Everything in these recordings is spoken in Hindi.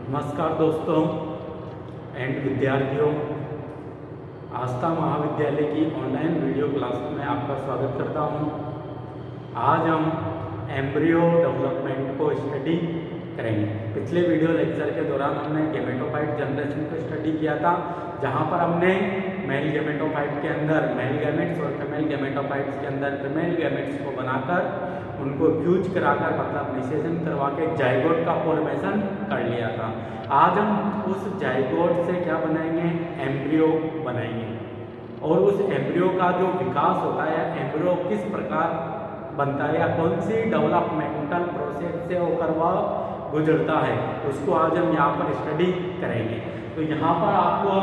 नमस्कार दोस्तों एंड विद्यार्थियों, आस्था महाविद्यालय की ऑनलाइन वीडियो क्लास में आपका स्वागत करता हूं। आज हम एम्ब्रियो डेवलपमेंट को स्टडी करेंगे। पिछले वीडियो लेक्चर के दौरान हमने गेमेटोफाइट जनरेशन को स्टडी किया था, जहां पर हमने मेल गेमेटोफाइट के अंदर मेल गैमेट्स और फीमेल गेमेटोफाइट्स के अंदर फीमेल गैमेट्स को बनाकर उनको फ्यूज कराकर मतलब निषेचन करवा के जाइगोट का फॉर्मेशन कर लिया था। आज हम उस जाइगोट से क्या बनाएंगे, एम्ब्रियो बनाएंगे। और उस एम्ब्रियो का जो विकास होता है, एम्ब्रियो किस प्रकार बनता है या कौन सी डेवलपमेंटल प्रोसेस से होकर वह गुजरता है, उसको आज हम यहाँ पर स्टडी करेंगे। तो यहाँ पर आपको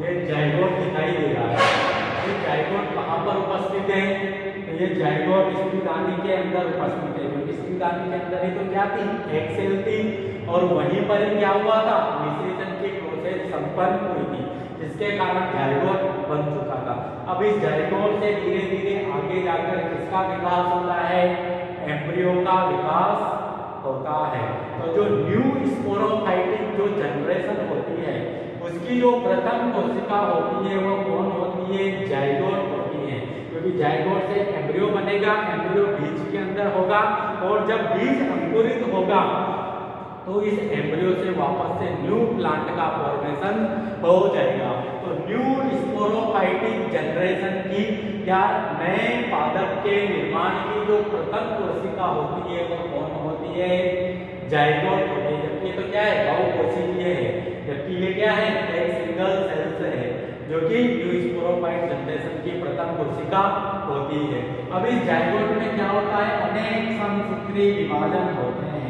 ये जाइगोट दिखाई दे रहा है। ये जाइगोट कहाँ पर उपस्थित है? तो ये जाइगोट स्त्रीदानी के अंदर उपस्थित है। क्योंकि स्त्रीदानी के अंदर ही तो क्या थी, एक सेल थी, और वहीं पर क्या हुआ था, निषेचन की प्रोसेस संपन्न हुई थी, जिसके कारण जाइगोट बन चुका था। अब इस जाइगोट से धीरे धीरे आगे जाकर किसका विकास होता है, एम्ब्रियो का विकास होता है। तो जो न्यू स्पोरोफाइटिक जो जनरेशन होती है, उसकी जो प्रथम कोशिका होती है वो कौन होती है, जाइगोट होती है। क्योंकि जाइगोट से एम्ब्रियो बनेगा, एम्ब्रियो बीज के अंदर होगा, और जब बीज अंकुरित होगा तो इस एम्ब्रियो से वापस से न्यू प्लांट का फॉर्मेशन हो जाएगा। तो न्यू स्पोरोफाइटिक जनरेशन की या नए पादप के निर्माण की जो प्रथम कोशिका होती है वो कौन होती है, जाइगोट होती है। जबकि तो क्या है, बहुकोशिकीय है, जबकि ये क्या है, एक सिंगल सेल्स है, जो कि न्यू स्पोरोफाइट जनरेशन की प्रथम कोशिका होती है। अब इस जाइगोट में क्या होता है, अनेक समसूत्री विभाजन होते हैं,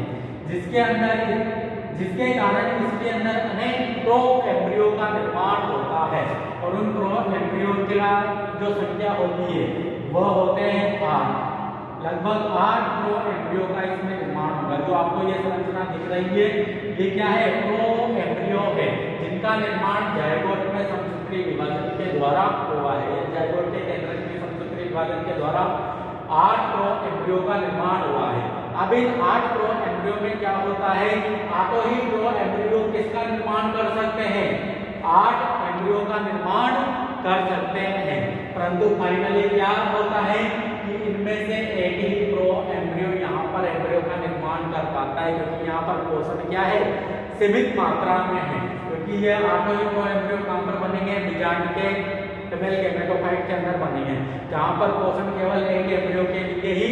जिसके कारण इसके अंदर अनेक प्रो एम्ब्रियो का निर्माण होता है। और उन प्रो एम्ब्रियो का जो संख्या होती है वह होते हैं 8। लगभग 8 प्रो एम्ब्रियो का इसमें निर्माण होगा। जो आपको ये संरचना दिख रही है, ये क्या है, प्रो एम्ब्रियो है, जिनका निर्माण जाइगोट में समसूत्री विभाजन के द्वारा हुआ है। जाइगोट के केंद्रक में समसूत्री विभाजन के द्वारा 8 प्रो एम्ब्रियो का निर्माण हुआ है। अब इन 8 प्रो एम्ब्रियो में क्या होता है, 8 ही प्रो एम्ब्रियो किसका निर्माण कर सकते हैं, 8 एम्ब्रियो का निर्माण कर सकते हैं। परंतु फाइनली क्या होता है कि इनमें से एक ही प्रो एम्ब्रियो यहाँ पर एम्ब्रियो का निर्माण कर पाता है, क्योंकि यहाँ पर पोषण क्या है, सीमित मात्रा में है। क्योंकि ये 8 ही प्रो एम्ब्रियो कहाँ पर बनेंगे, बीजांड के फीमेल गेमेटोफाइट के अंदर बनेंगे, जहाँ पर पोषण केवल एक एम्ब्रियो के लिए ही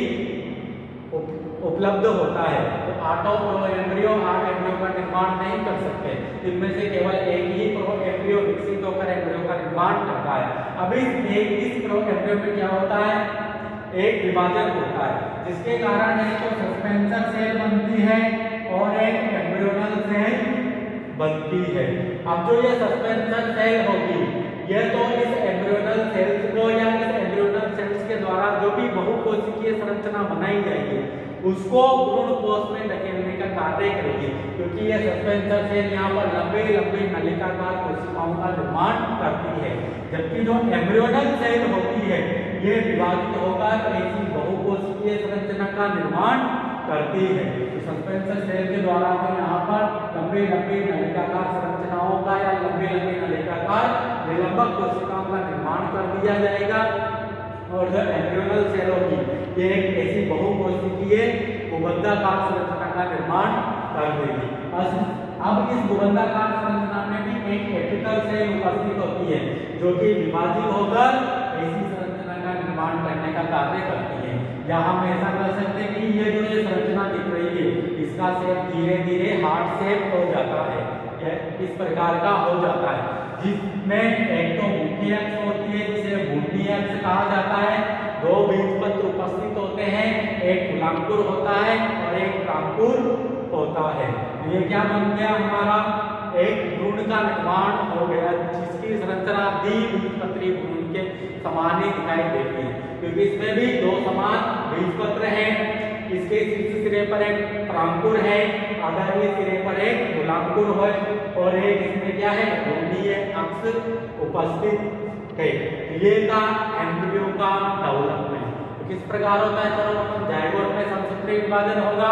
उपलब्ध होता है। तो 8 प्रो एम्ब्रियो 8 एम्ब्रियो का निर्माण नहीं कर सकते, इनमें से केवल एक ही प्रो एम्ब्रियो विकसित होकर एम्ब्रियो का निर्माण करता है। अब इस प्रो एम्ब्रियो में क्या होता है, एक विभाजन होता है, जिसके कारण एक तो सस्पेंसर सेल बनती है और एक एम्ब्रियोनल सेल बनती है। अब जो ये सस्पेंसर सेल होगी, यह तो इस एम्ब्रियोनल सेल्स को या इस एम्ब्रियोनल सेल्स के द्वारा जो भी बहुकोशिकीय संरचना बनाई जाएगी उसको भ्रूण कोश में धकेलने का कार्य करेगी। क्योंकि ये सस्पेंसर सेल यहाँ पर लंबी लंबी नलिकाकार कोशिकाओं का निर्माण करती है, जबकि जो एम्ब्रियोनल सेल होती है ये विभाजित होकर ऐसी बहुकोशिकीय संरचना का निर्माण करती है। तो सस्पेंसर सेल के द्वारा तो यहाँ पर लंबी लंबी नलिकाकार संरचनाओं का या लंबी लंबी नलिकाकार निलंबक कोशिकाओं का निर्माण कर दिया जाएगा। और जो एम्ब्रियोनल सेल होगी ये एक ऐसी बहुकोशिकीय गुबंदाकार संरचना का निर्माण कर देगी। अब इस गुबंदाकार संरचना में भी एक एपिकल सेल उपस्थित होती है, जो कि विभाजित होकर ऐसी संरचना का निर्माण करने का कार्य करती है। या हम ऐसा कर सकते हैं कि ये जो ये संरचना दिख रही है, इसका शेप धीरे धीरे हार्ट शेप हो जाता है, इस प्रकार का हो जाता है, जिसमें एक तो मुख्य अक्ष होती है जिसे मुंडी अक्ष कहा जाता है, 2 बीजपत्र उपस्थित होते हैं, एक मूलांकुर होता है और एक प्रांकुर होता है। ये क्या बन गया, हमारा एक भ्रूण का निर्माण हो गया, जिसकी संरचना द्विबीजपत्री भ्रूण के समान ही दिखाई देती है। क्योंकि इसमें भी 2 समान बीजपत्र हैं, इसके शीर्ष सिरे पर एक प्रांकुर है, आधारीय सिरे पर एक मूलांकुर है, और एक इसमें क्या है, मुंडीय अक्ष उपस्थित है। ये था एम्ब्रियो का डेवलपमेंट। तो किस प्रकार होता है, चलो जाइगोट में समसूत्री विभाजन होगा,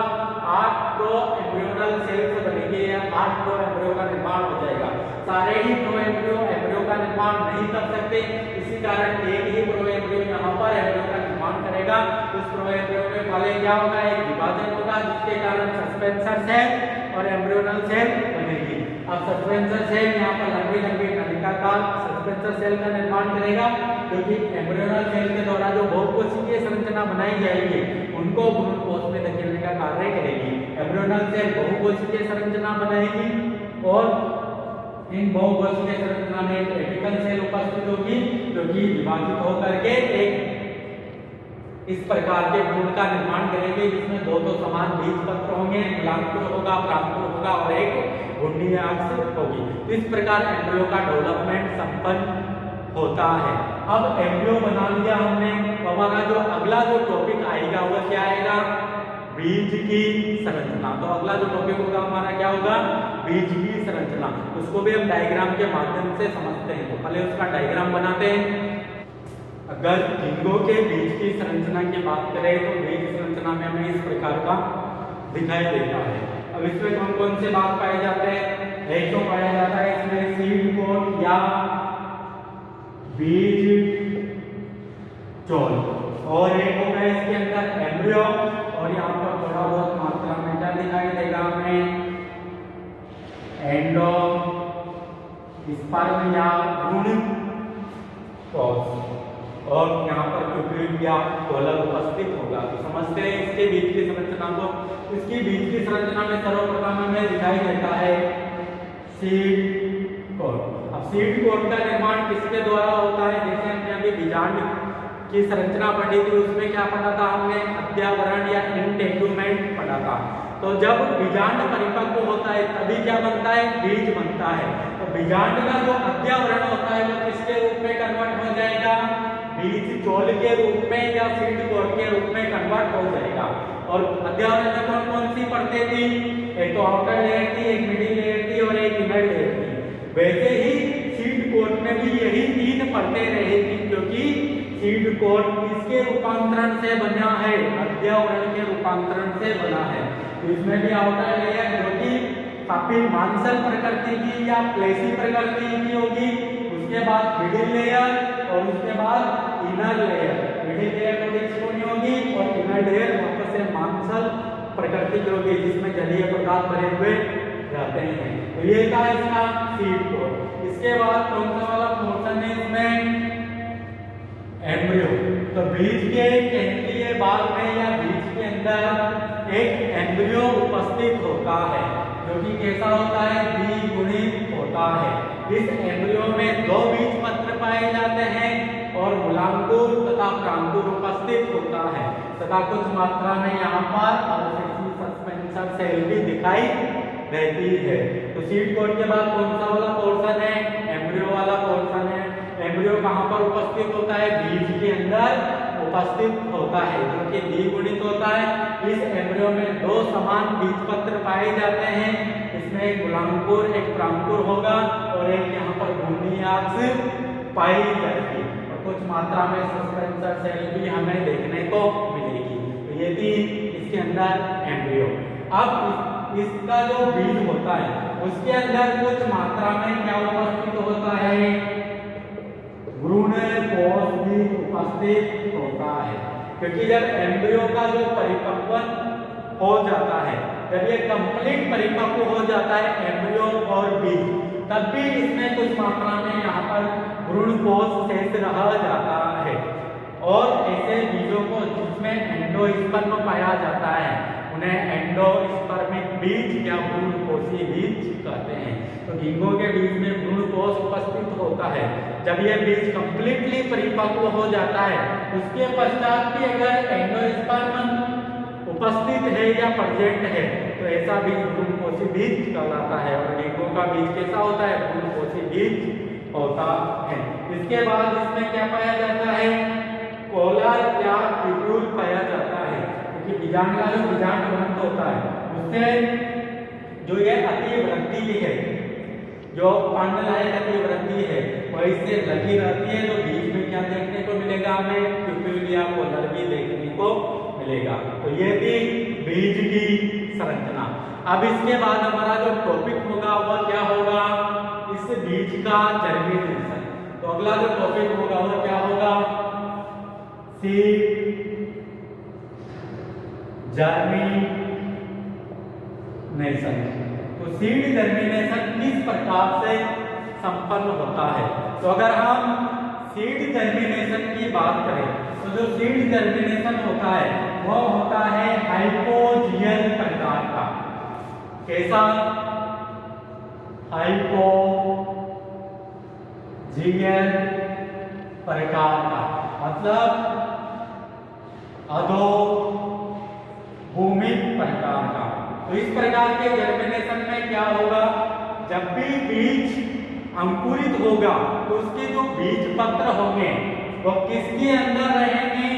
8 प्रो एम्ब्रियोनल सेल्स बनेंगे या 8 प्रो एम्ब्रियो का निर्माण हो जाएगा। सारे ही प्रो एम्ब्रियो का निर्माण नहीं कर सकते, इसी कारण एक ही प्रो एम्ब्रियो यहाँ पर एम्ब्रियो का निर्माण करेगा। उस प्रो एम्ब्रियो में पहले क्या होगा, एक विभाजन होगा जिसके कारण सस्पेंसर सेल और एम्ब्रियोनल सेल बनेगी। अब सस्पेंसर सेल यहाँ पर लंबी लंबी नलिकाकार सस्पेंसर सेल का निर्माण करेगा, क्योंकि एम्ब्रियोनल सेल के द्वारा जो बहुकोशिकीय संरचना बनाई जाएगी उनको भ्रूण कोश में धकेलने का कार्य करेगी। एम्ब्रियोनल सेल बहुकोशिकीय संरचना बनाएगी और इन बहुकोशिकीय संरचना में एक एपिकल सेल उपस्थित होगी जो कि विभाजित होकर के एक इस प्रकार के भ्रूण का निर्माण करेंगे, जिसमें दो तो समान बीज पत्र होंगे, मूलांकुर होगा, प्रांकुर होगा और एक घुंडी अक्ष होगी। तो इस प्रकार एम्ब्रियो का डेवलपमेंट संपन्न होता है। अब एम्ब्रियो बना लिया हमने, तो हमारा जो अगला जो टॉपिक आएगा वो क्या आएगा, बीज की संरचना। तो अगला जो टॉपिक होगा हमारा क्या होगा, बीज की संरचना। उसको भी हम डायग्राम के माध्यम से समझते हैं। तो पहले उसका डायग्राम बनाते हैं। अगर झींगों के बीज की संरचना की बात करें तो बीज संरचना में हमें इस प्रकार का दिखाई देता है। अब इसमें कौन कौन से भाग पाए जाते हैं, एक तो पाया जाता है इसमें सीड कोट या बीज चोल, और एक होगा इसके अंदर एम्ब्रियो, और यहाँ पर थोड़ा बहुत मात्रा में क्या दिखाई देगा हमें, एंडो स्पर्म या भ्रूण कोश, और यहाँ पर क्यूबिड या कोलर उपस्थित होगा। तो समझते हैं इसके बीज की संरचना को। इसकी बीज की संरचना में सर्वप्रथम हमें दिखाई देता है सीड कोट। अब सीड कोट का निर्माण किसके द्वारा होता है, जैसे हमने अभी बीजांड की संरचना पढ़ी थी, उसमें क्या पढ़ा था हमने, अध्यावरण या इंटेगुमेंट पढ़ा था। तो जब बीजांड परिपक्व होता है तभी क्या बनता है, बीज बनता है। तो बीजांड का जो अध्यावरण होता है वो किसके रूप में कन्वर्ट हो जाएगा, बीज चोल के रूप में या सीड कोट के रूप में कन्वर्ट हो जाएगा। और अध्यावरण में कौन कौन सी परतें थी, एक तो आउटर लेयर थी, एक मिडिल लेयर थी और एक इनर लेयर थी। वैसे ही सीड कोट में भी यही 3 परतें रहेगी, क्योंकि सीड कोट किसके रूपांतरण से बना है, अध्यावरण के रूपांतरण से बना है। तो इसमें भी आउटर लेयर जो कि काफी मांसल प्रकृति की या फ्लैशी प्रकृति की होगी, उसके बाद मिडिल लेयर और उसके बाद इनर लेयर। मिडिल लेयर थोड़ी चिकनी होगी और इनर लेयर वापस से मांसल प्रकृति की होगी, जिसमें जलीय पदार्थ भरे हुए रहते हैं। तो ये था इसका सीड कोट। इसके बाद कौन सा वाला पोर्शन है इसमें, एम्ब्रियो। तो बीज के केंद्रीय भाग में या बीज के अंदर एक एम्ब्रियो उपस्थित होता है, जो कि कैसा होता है, द्विगुणित होता है। इस एम्ब्रियो में 2 बीज पत्र पाए जाते हैं और मूलांकुर तथा प्रांकुर उपस्थित होता है, तथा कुछ मात्रा में यहाँ पर अवशेषी सस्पेंसर सेल भी दिखाई देती है। तो सीड कोट के बाद कौन सा वाला पोर्शन है, एम्ब्रियो वाला पोर्शन है। एम्ब्रियो कहाँ पर उपस्थित होता है, बीज के अंदर उपस्थित होता है, जो कि द्विगुणित होता है। इस एम्ब्रियो में 2 समान बीज पत्र पाए जाते हैं। इसमें एक मूलांकुर एक प्रांकुर होगा और एक यहाँ पर घुंडी अक्ष पाई जाएगी, और कुछ मात्रा में सस्पेंसर सेल भी हमें देखने को मिलेगी। तो ये थी इसके अंदर एम्ब्रियो। अब इसका जो बीज होता है उसके अंदर कुछ मात्रा में क्या उपस्थित होता है, भ्रूण कोश भी उपस्थित होता है। क्योंकि जब एम्ब्रियो का जो परिपक्वन हो जाता है, जब ये कंप्लीट परिपक्व हो जाता है एम्ब्रियो और बीज, तब भी इसमें कुछ मात्रा में यहाँ पर भ्रूण कोश शेष रह जाता है। और ऐसे बीजों को जिसमें एंडोस्पर्म पाया जाता है उन्हें एंडोस्पर्मिक बीज या भ्रूण कोशी बीज कहते हैं। तो झींगों के बीज में भ्रूण कोश उपस्थित होता है। जब यह बीज कंप्लीटली परिपक्व हो जाता है उसके पश्चात भी अगर एंडोस्पर्म उपस्थित है या प्रेजेंट है तो ऐसा बीज भ्रूण कोशी बीज कहलाता है। और झींगों का बीज कैसा होता है, भ्रूण कोशी बीज होता है। इसके बाद इसमें क्या पाया जाता है, कोलर या ट्यूब्यूल पाया जाता है। क्योंकि बीजांड का जो बीजांड ग्रंथ होता है उससे जो ये अति वृद्धि है, जो पांडलायक अति वृद्धि है वह इससे लगी रहती है। तो बीज में क्या देखने को मिलेगा, हमें ट्यूब्यूल या कोलर भी देखने को मिलेगा। तो ये थी बीज की संरचना। अब इसके बाद हमारा जो टॉपिक होगा वह क्या होगा, इस बीज का जर्मिनेशन। तो अगला जो टॉपिक होगा वह क्या होगा, सीड जर्मिनेशन। तो सीड जर्मिनेशन किस प्रकार से संपन्न होता है। तो अगर हम सीड जर्मिनेशन की बात करें तो जो सीड जर्मिनेशन होता है वह होता है हाइपोजियल प्रकार का। कैसा, हाइपोजियल प्रकार का, मतलब अधोभूमिक प्रकार का। तो इस प्रकार के जर्मिनेशन में क्या होगा, जब भी बीज अंकुरित होगा तो उसके जो बीज पत्र होंगे वो किसके अंदर रहेंगे,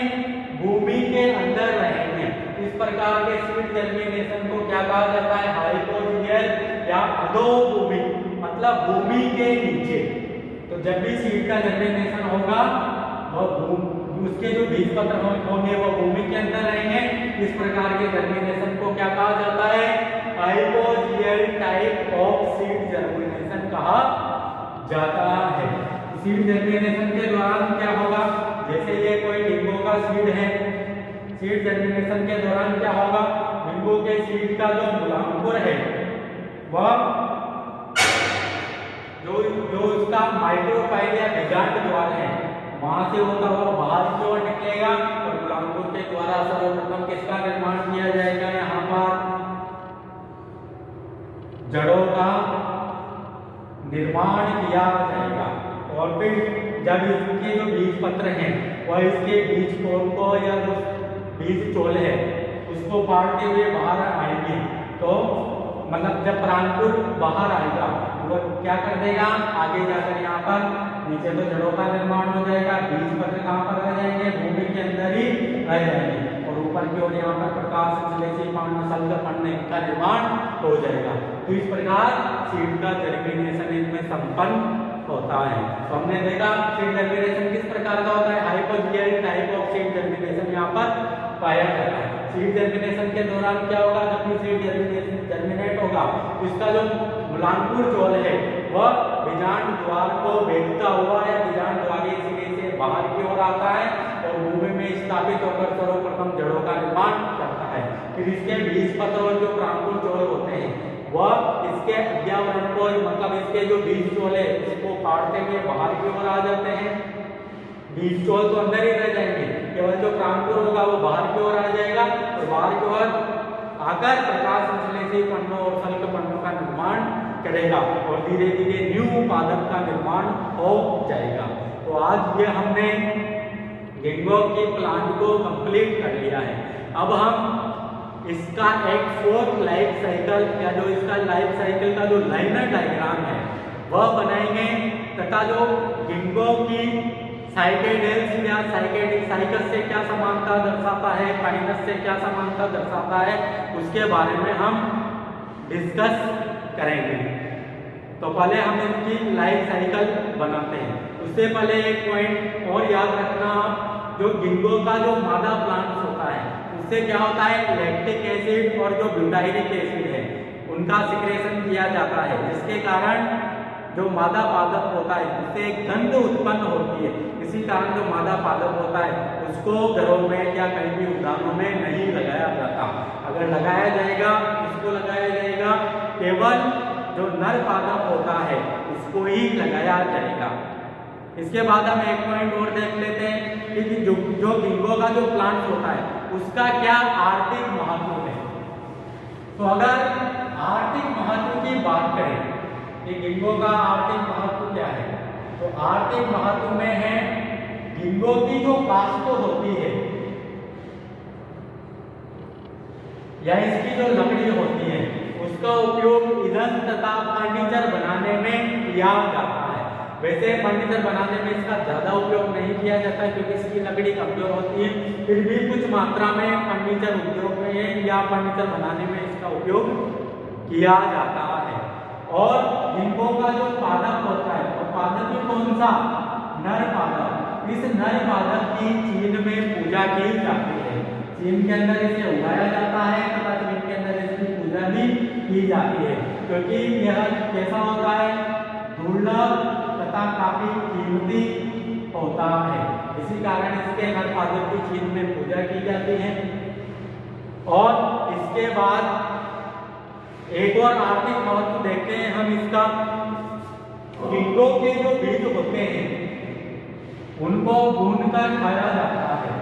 भूमि के अंदर रहेंगे। इस प्रकार के सीड जर्मिनेशन को क्या कहा जाता है, हाइपोजियल या अधोभूमिक, मतलब भूमि के नीचे। तो जब भी सीड का जर्मिनेशन होगा वो उसके जो बीज पत्र होंगे वो भूमि के अंदर रहेंगे। इस प्रकार के जर्मिनेशन को क्या कहा जाता है, hypogeal type of seed germination कहा जाता है। सीड जर्मिनेशन के दौरान क्या होगा, जैसे ये कोई गिंगो का सीड है, सीड जर्मिनेशन के दौरान क्या होगा, गिंगो के सीड का जो मूलांकुर है वह जो उसका माइक्रोफाइल या बीजांड द्वार है वहां से होता हुआ बाहर की ओर निकलेगा और मूलांकुर के द्वारा सर्वप्रथम किसका निर्माण किया जाएगा, यहाँ पर जड़ों का निर्माण किया जाएगा। और फिर जब इसके जो बीज पत्र हैं वह इसके बीज कोण को या जो बीज चोल है उसको फाड़ते हुए बाहर आएंगे, तो मतलब जब परांकुर बाहर आएगा वो क्या कर देगा, आगे जाकर यहाँ पर नीचे तो जड़ों का निर्माण हो जाएगा, बीज पत्र कहाँ पर रह जाएंगे, भूमि के अंदर ही रह जाएंगे, और ऊपर की ओर यहाँ पर प्रकाश संश्लेषी सल्फर का निर्माण हो जाएगा। तो इस प्रकार सीड का जर्मिनेशन इसमें संपन्न होता है। तो हमने देखा सीड जर्मिनेशन किस प्रकार का होता है, hypogeal type of seed germination यहाँ पर पाया जाता है। सीड जर्मिनेशन के दौरान क्या होगा, जब भी सीड जर्मिनेट होगा इसका जो मूलांकुर चोल है वह बीजांड द्वार को भेदता हुआ या बीजांड द्वारीय सिरे से बाहर की ओर आता है और भूमि में स्थापित होकर सर्वप्रथम जड़ों का निर्माण करता है। फिर इसके बीज पत्र और जो परांकुर चोल होते हैं वह इसके अध्यावरण को, मतलब इसके जो बीज चोल है उसको फाड़ते हुए बाहर की ओर आ जाते हैं। बीज चोल तो अंदर ही रह जाएंगे, केवल जो परांकुर होगा वो बाहर की ओर आ जाएगा और बाहर की ओर आकर प्रकाश संश्लेषी पन्नों और सल्क पन्नों का निर्माण करेगा और धीरे धीरे न्यू पादप का निर्माण हो जाएगा। तो आज ये हमने गिंगो की प्लांट को कंप्लीट कर लिया है। अब हम इसका एक फोर्थ लाइफ साइकिल या जो इसका लाइफ साइकिल का जो लाइनर डायग्राम है वह बनाएंगे तथा जो गिंगो की साइकेडेल्स या साइकस से क्या समानता दर्शाता है, पाइनस से क्या समानता दर्शाता है, उसके बारे में हम डिस्कस करेंगे। तो पहले हम इसकी लाइफ साइकिल बनाते हैं। उससे पहले एक पॉइंट और याद रखना, जो गिंगो का जो मादा प्लांट होता है उससे क्या होता है, लैक्टिक एसिड और जो ब्यूटाइरिक एसिड है उनका सिक्रेशन किया जाता है, जिसके कारण जो मादा पादप होता है उससे गंध उत्पन्न होती है। इसी कारण जो मादा पादप होता है उसको घरों में या कहीं भी उद्यानों में नहीं लगाया जाता। अगर लगाया जाएगा, इसको लगाया जाएगा केवल जो नर पादप होता है उसको ही लगाया जाएगा। इसके बाद हम एक पॉइंट और देख लेते हैं कि जो गिंगो का जो प्लांट होता है उसका क्या आर्थिक महत्व है। तो अगर आर्थिक महत्व की बात करें कि गिंगो का आर्थिक महत्व क्या है, तो आर्थिक महत्व में है गिंगो की जो काष्ठ होती है या इसकी जो लकड़ी होती है उसका उपयोग ईंधन तथा फर्नीचर बनाने में किया जाता है। वैसे फर्नीचर बनाने में इसका ज्यादा उपयोग नहीं किया जाता क्योंकि इसकी लकड़ी कमजोर होती है, फिर भी कुछ मात्रा में फर्नीचर उद्योग में या फर्नीचर बनाने में इसका उपयोग किया जाता है। और गिंगो का जो पादप होता है वो पादप भी कौन सा, नर पादप। इस नर पादप की चीन में पूजा की जाती है। चीन के अंदर इसे उगाया जाता है तथा चीन के अंदर इसकी पूजा भी की जाती है, क्योंकि यह कैसा होता है, दुर्लभ तथा काफी कीमती होता है। इसी कारण इसके हर फादर की चीन में पूजा की जाती है। और इसके बाद एक और आर्थिक महत्व देखते हैं हम इसका। गिंगो के जो बीज होते हैं उनको भूनकर खाया जाता है।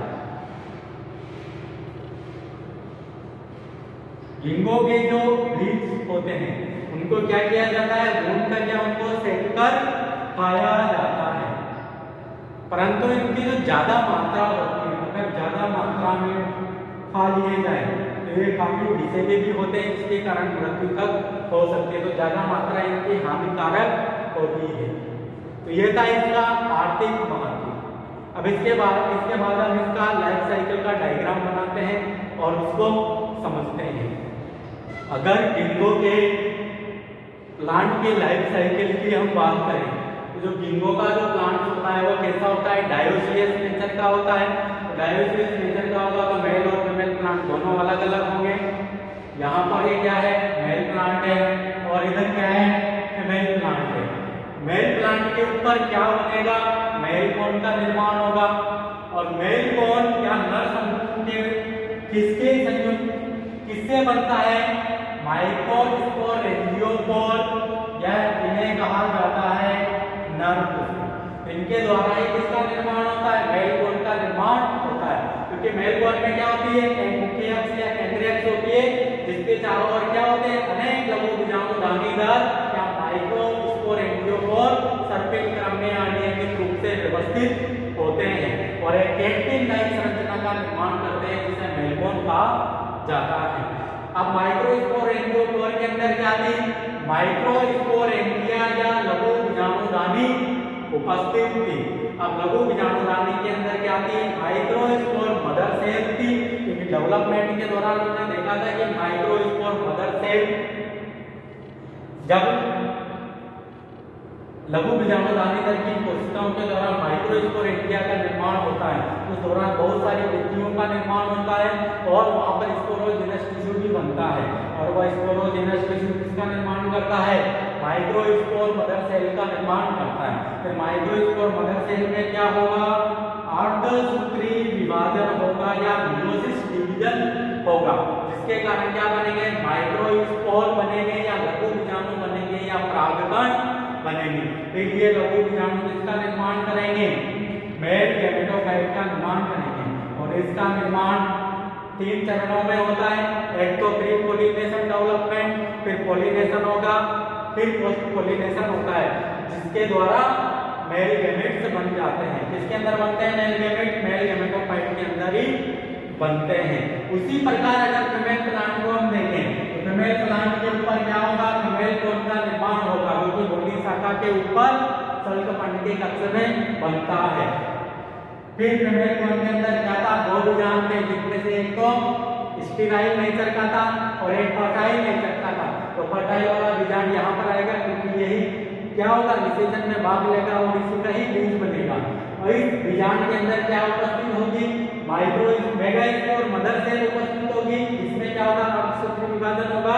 गिंगो के जो बीज होते हैं उनको क्या किया जाता है, भूनकर या उनको सेककर खाया जाता है। परंतु इनकी जो ज्यादा मात्रा होती है, अगर ज्यादा मात्रा में खा लिए जाए तो ये काफी विषैले भी होते हैं, इसके कारण मृत्यु तक हो सकती है। तो ज्यादा मात्रा इनकी हानिकारक होती है। तो ये था इसका आर्थिक महत्व। अब इसके बाद हम इसका लाइफ साइकिल का डायग्राम बनाते हैं और उसको समझते हैं। अगर गिंगो के प्लांट के लाइफ साइकिल की हम बात करें तो जो गिंगो का जो प्लांट होता है वो कैसा होता है, डायोसियस नेचर का होता है। डायोसियस नेचर का होगा तो मेल और फीमेल प्लांट दोनों अलग अलग होंगे। यहाँ पर ये क्या है, मेल प्लांट है और इधर क्या है, फीमेल प्लांट है। मेल प्लांट के ऊपर क्या बनेगा, मेल कोन का निर्माण होगा। और मेल कोन या नर समूह के किसके संयुक्त किससे बनता है, माइक्रोस्पोर एंजियोस्पोर या इन्हें कहा जाता है नर पुष्प। इनके द्वारा ही किसका निर्माण होता है, मेल कोन का निर्माण होता है। क्योंकि मेल कोन में क्या होती है, एक मुख्य अक्ष या केंद्रीय अक्ष होती है जिसके चारों ओर क्या होते हैं, अनेक लघु बीजाणु दानेदार या माइक्रोस्पोर एंजियोस्पोर सर्पिल क्रम में अनियमित रूप से व्यवस्थित होते हैं और एक कैक्टिन लाइक संरचना का निर्माण करते हैं जिसे मेल कोन कहा जाता है। अब माइक्रोस्पोर एंजियोस्पोर के अंदर क्या थी, माइक्रोस्पोर एंजिया या लघु बीजाणुदानी उपस्थित थी। अब लघु बीजाणुदानी के अंदर क्या थी, माइक्रोस्पोर मदर सेल थी। क्योंकि डेवलपमेंट के दौरान हमने देखा था कि माइक्रोस्पोर मदर सेल जब लघु बीजाणुदानी दर की कोशिकाओं के दौरान माइक्रोस्पोर एंजिया का निर्माण होता है, उस दौरान बहुत सारी ग्रंथियों का निर्माण होता है और वहां पर स्पोरोजिनस टिश्यू भी बनता है। और वह स्पोरोजिनस टिश्यू किसका निर्माण करता है, माइक्रोस्पोर मदर सेल का निर्माण करता है। फिर माइक्रोस्पोर मदर सेल में क्या होगा, अर्धसूत्री विभाजन होगा या मियोसिस डिवीजन होगा, जिसके कारण क्या बनेंगे, माइक्रोस्पोर बनेंगे या लघु बीजाणु बनेंगे या परागकण बनेंगे। फिर ये लघु बीजाणु किसका निर्माण करेंगे, मेल गैमेटोफाइट का निर्माण करेंगे। और इसका निर्माण 3 चरणों में होता है। एक तो प्री पोलिनेशन डेवलपमेंट, फिर पोलिनेशन होगा, फिर पोस्ट पोलिनेशन होता है, जिसके द्वारा मेल गैमेट्स बन जाते हैं। किसके अंदर बनते हैं मेल गैमेट, मेल गैमेटोफाइट के अंदर ही बनते हैं। उसी प्रकार अगर फीमेल प्लांट को हम देखें तो फीमेल प्लांट के ऊपर क्या होगा, फीमेल कोन का निर्माण होगा जो कि गोली शाखा के ऊपर सल्कपंड के कक्ष में बनता है। फिर फीमेल कोन के अंदर क्या था, 2 बीजाणु थे जिनमें से एक तो स्टेराइल नेचर का था और एक फर्टाइल नेचर का था। तो फर्टाइल वाला बीजाणु यहाँ पर आएगा क्योंकि यही क्या होगा, निषेचन में भाग लेगा और इसी का ही बीज बनेगा। और इस बीजाणु के अंदर क्या उपस्थित होगी, माइक्रो मेगास्पोर मदर सेल उपस्थित होगी। इसमें क्या होगा, अर्धसूत्री विभाजन होगा,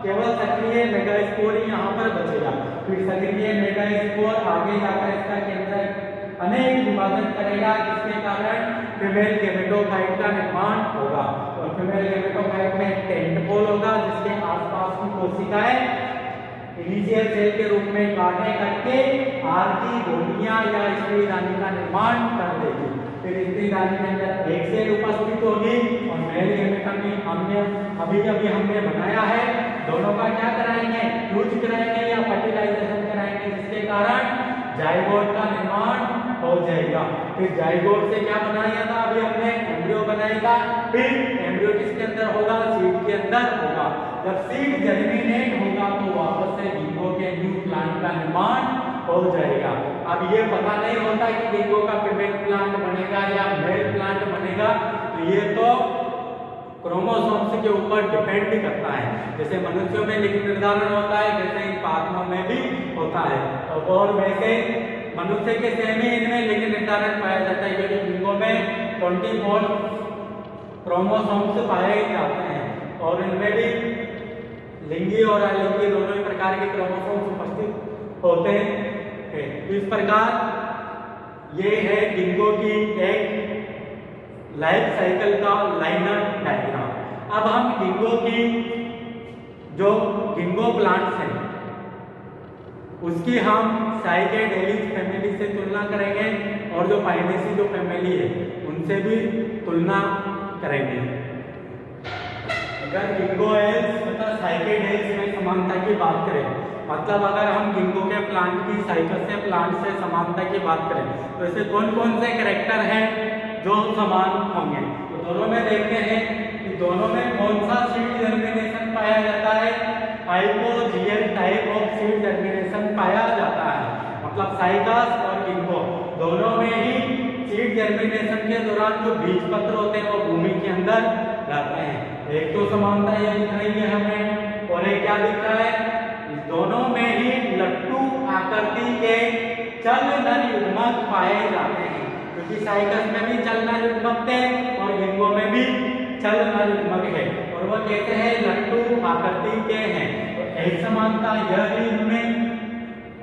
केवल सक्रिय मेगास्पोर ही यहाँ पर बचेगा। फिर सक्रिय मेगास्पोर आगे जाकर इसका केंद्र अनेक विभाजन करेगा, जिसके कारण फीमेल गैमेटोफाइट का निर्माण होगा। और फीमेल गैमेटोफाइट में टेंटपोल होगा जिसके आसपास की कोशिकाएं इनिशियल सेल के रूप में काटने करके आर्किगोनिया या स्त्रीदानी का निर्माण कर देगी। फिर स्त्रीदानी के अंदर एक सेल उपस्थित होगी और मेल गैमेटम में हमने अभी बनाया है, दोनों का क्या कराएंगे, फ्यूज कराएंगे या फर्टिलाइजेशन कराएंगे, जिसके कारण जाइगोट का निर्माण हो जाएगा। फिर जाइगोट से क्या बनाया था, अभी हमने एम्ब्रियो बनाया था। फिर एम्ब्रियो किसके अंदर होगा, सीड के अंदर होगा। जब सीड जर्मिनेट होगा तो वापस से गिंगो के न्यू प्लांट का निर्माण हो जाएगा। अब ये पता नहीं होता कि गिंगो का फीमेल प्लांट बनेगा या मेल प्लांट बनेगा, तो ये तो क्रोमोसोम्स के ऊपर डिपेंड करता है। जैसे मनुष्यों में लिंग निर्धारण होता है, वैसे इन पादपों में भी होता है। और वैसे मनुष्य के सेम ही इनमें लिंग निर्धारण पाया जाता है, क्योंकि गिंगो में 24 क्रोमोसोम्स पाए जाते हैं और इनमें भी लिंगी और अलिंगी दोनों ही प्रकार के क्रोमोसोम्स उपस्थित होते हैं। इस प्रकार ये है गिंगो की एक लाइफ साइकिल का लाइनर डायग्राम। अब हम गिंगो की जो गिंगो प्लांट्स हैं उसकी हम साइकेडेलिक फैमिली से तुलना करेंगे और जो पाइनेसी जो फैमिली है उनसे भी तुलना करेंगे। अगर गिंगोएल्स तथा साइकेडेल्स में समानता की बात करें, मतलब अगर हम गिंगो के प्लांट की साइकस से प्लांट से समानता की बात करें तो ऐसे कौन कौन से कैरेक्टर हैं जो समान होंगे। तो दोनों में देखते हैं कि दोनों में कौन सा सीड जर्मिनेशन पाया जाता है। Hypogeal type of seed germination पाया जाता है। मतलब साइकस और गिंगो दोनों में ही सीड जर्मिनेशन के दौरान जो बीज पत्र होते हैं वो भूमि के अंदर रहते हैं। एक तो समानता ये दिख रही है हमें और एक क्या दिख रहा है, दोनों में ही लट्टू आकृति के चल नर युग्मक पाए जाते हैं, क्योंकि साइकस में भी चल नर युग्मक थे और गिंगो में भी चल नर युग्मक है और वह कहते हैं लट्टू आकृति के हैं। तो एक समानता यह भी इनमें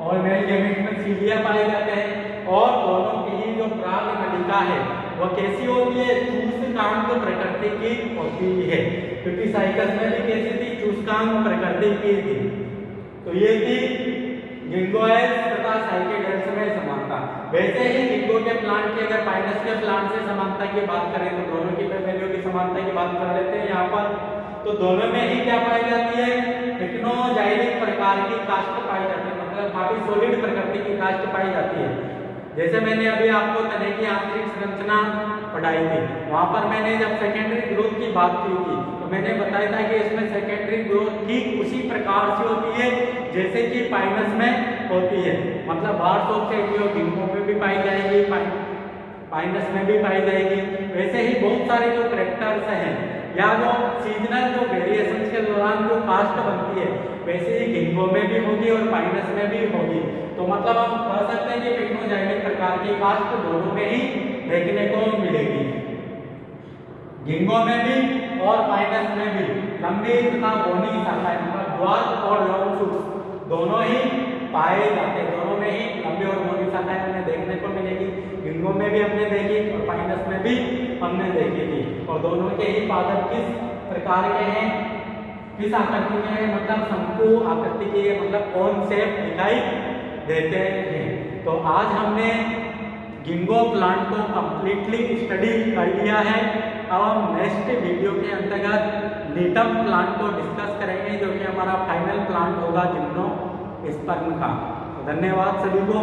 और मेल गैमेट में सीलिया पाए जाते हैं और दोनों की ही जो प्राग नलिका है वह कैसी होती है, चूसकांक प्रकृति की होती है, क्योंकि साइकस में भी कैसी थी, चूसकांक प्रकृति की थी। तो ये थी गिंगोएल्स तथा साइकेडेल्स में समानता। वैसे ही गिंगो के प्लांट की अगर पाइनस के प्लांट से समानता की बात करें तो दोनों की फैमिलियों की समानता की बात कर लेते हैं यहाँ पर। तो दोनों में ही क्या पाई जाती है, टेक्नोजाइलिक प्रकार की कास्ट पाई जाती है, मतलब काफी सॉलिड प्रकृति की कास्ट पाई जाती है। जैसे मैंने अभी आपको तने की आंतरिक संरचना पढ़ाई थी, वहां पर मैंने जब सेकेंडरी ग्रोथ की बात की थी तो मैंने बताया था कि इसमें सेकेंडरी ग्रोथ ठीक उसी प्रकार से होती है जैसे कि पाइनस में होती है। मतलब बार्स ऑफ सेटियो गिंगो में भी पाई जाएगी, पाइनस में भी पाई जाएगी। वैसे ही बहुत सारे जो कैरेक्टर्स हैं या जो सीजनल जो वेरिएशंस के दौरान जो कास्ट बनती है वैसे ही गिंगो में भी होगी और पाइनस में भी होगी। तो मतलब हम कह सकते हैं कि टेक्नोजाइलिक प्रकार की कास्ट दोनों में ही देखने को मिलेगी, गिंगो में भी और पाइनस में भी। लंबी तथा बोनी शाखाएं मतलब द्वार और लॉन्ग शूट्स दोनों ही पाए जाते हैं, दोनों में ही लंबी और बोनी शाखाएं हमें देखने को मिलेगी। गिंगो में भी हमने देखी और पाइनस में भी हमने देखी थी। और दोनों के ही पादप किस प्रकार के हैं, किस आकृति के हैं, मतलब शंकु आकृति के, मतलब कौन शेप दिखाई देते हैं। तो आज हमने गिंगो प्लांट को कंप्लीटली स्टडी कर लिया है। अब हम नेक्स्ट वीडियो के अंतर्गत लीटम प्लांट को डिस्कस करेंगे जो कि हमारा फाइनल प्लांट होगा जिम्नोस्पर्म का। धन्यवाद सभी को।